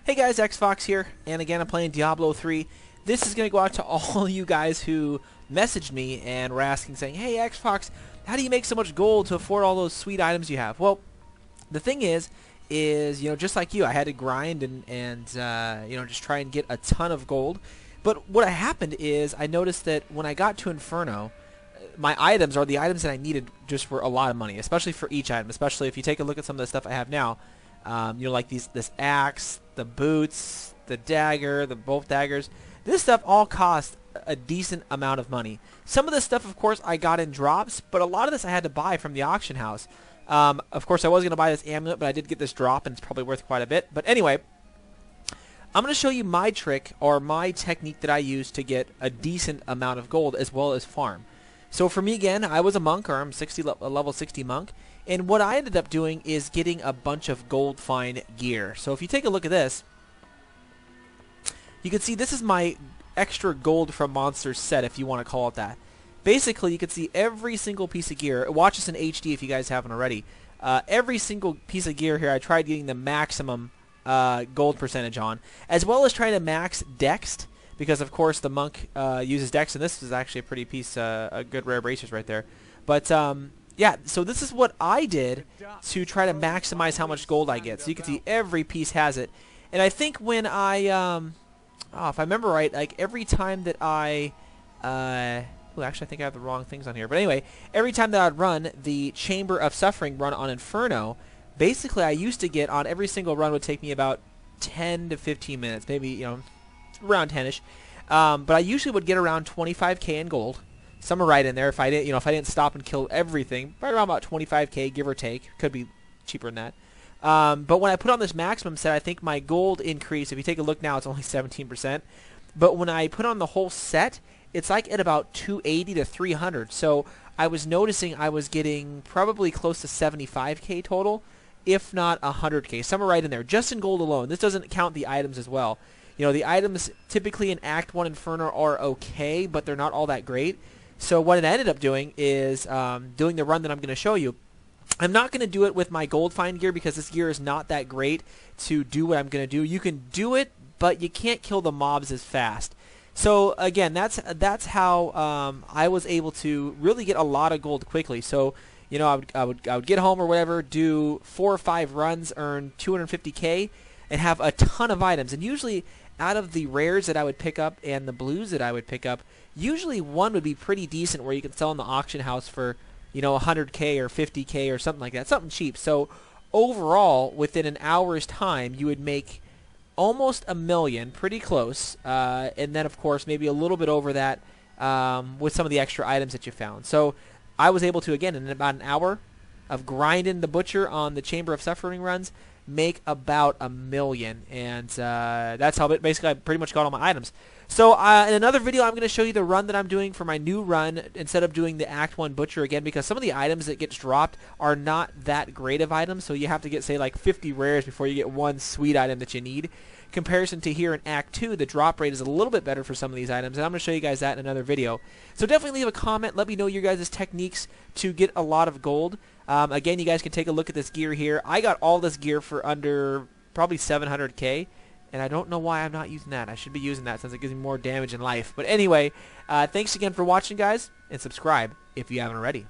Hey guys, Xfox here, and again I'm playing Diablo 3. This is going to go out to all you guys who messaged me and were asking, saying, hey Xfox, how do you make so much gold to afford all those sweet items you have? Well, the thing is, just like you, I had to grind and just try and get a ton of gold. But what happened is I noticed that when I got to Inferno, my items, or the items that I needed, just were a lot of money, especially for each item, especially if you take a look at some of the stuff I have now. Like this axe, the boots, the dagger, both daggers. This stuff all cost a decent amount of money. Some of this stuff, of course, I got in drops, but a lot of this I had to buy from the auction house. Of course, I was going to buy this amulet, but I did get this drop, and it's probably worth quite a bit. But anyway, I'm going to show you my trick, or my technique that I use to get a decent amount of gold, as well as farm. So for me, again, I was a monk, or I'm a level 60 monk. And what I ended up doing is getting a bunch of gold fine gear. So if you take a look at this, you can see this is my extra gold from monsters set, if you want to call it that. Basically, you can see every single piece of gear. Watch this in HD if you guys haven't already. Every single piece of gear here, I tried getting the maximum gold percentage on, as well as trying to max Dex, because of course the monk uses Dex, and this is actually a pretty piece, a good rare bracers right there. But yeah, so this is what I did to try to maximize how much gold I get. So you can see every piece has it. And I think when I, if I remember right, like every time that I, actually I think I have the wrong things on here. But anyway, every time that I'd run the Chamber of Suffering run on Inferno, basically I used to get, on every single run would take me about 10 to 15 minutes, maybe, around 10-ish. But I usually would get around 25k in gold. Somewhere right in there. If I didn't, if I didn't stop and kill everything, right around about 25k, give or take. Could be cheaper than that. But when I put on this maximum set, I think my gold increased. If you take a look now, it's only 17%. But when I put on the whole set, it's like at about 280 to 300. So I was noticing I was getting probably close to 75k total, if not 100k, somewhere right in there, just in gold alone. This doesn't count the items as well. The items typically in Act 1 Inferno are okay, but they're not all that great. So what I ended up doing is doing the run that I'm going to show you. I'm not going to do it with my gold find gear because this gear is not that great to do what I'm going to do. You can do it, but you can't kill the mobs as fast. So again, that's how I was able to really get a lot of gold quickly. So I would get home or whatever, do 4 or 5 runs, earn 250k, and have a ton of items. And usually, out of the rares that I would pick up and the blues that I would pick up, usually one would be pretty decent where you can sell in the auction house for 100k or 50k or something like that, something cheap. So overall, within an hour's time, you would make almost $1 million, pretty close, and then of course maybe a little bit over that with some of the extra items that you found. So I was able to, again, in about an hour of grinding the butcher on the Chamber of Suffering runs, make about $1 million, and that's how basically I pretty much got all my items. So in another video, I'm going to show you the run that I'm doing for my new run instead of doing the Act 1 Butcher again, because some of the items that gets dropped are not that great of items, so you have to get, say, like 50 rares before you get one sweet item that you need. Comparison to here in Act 2, the drop rate is a little bit better for some of these items, and I'm going to show you guys that in another video. So definitely leave a comment. Let me know your guys' techniques to get a lot of gold. Again, you guys can take a look at this gear here. I got all this gear for under probably 700k, and I don't know why I'm not using that. I should be using that since it gives me more damage in life. But anyway, thanks again for watching, guys, and subscribe if you haven't already.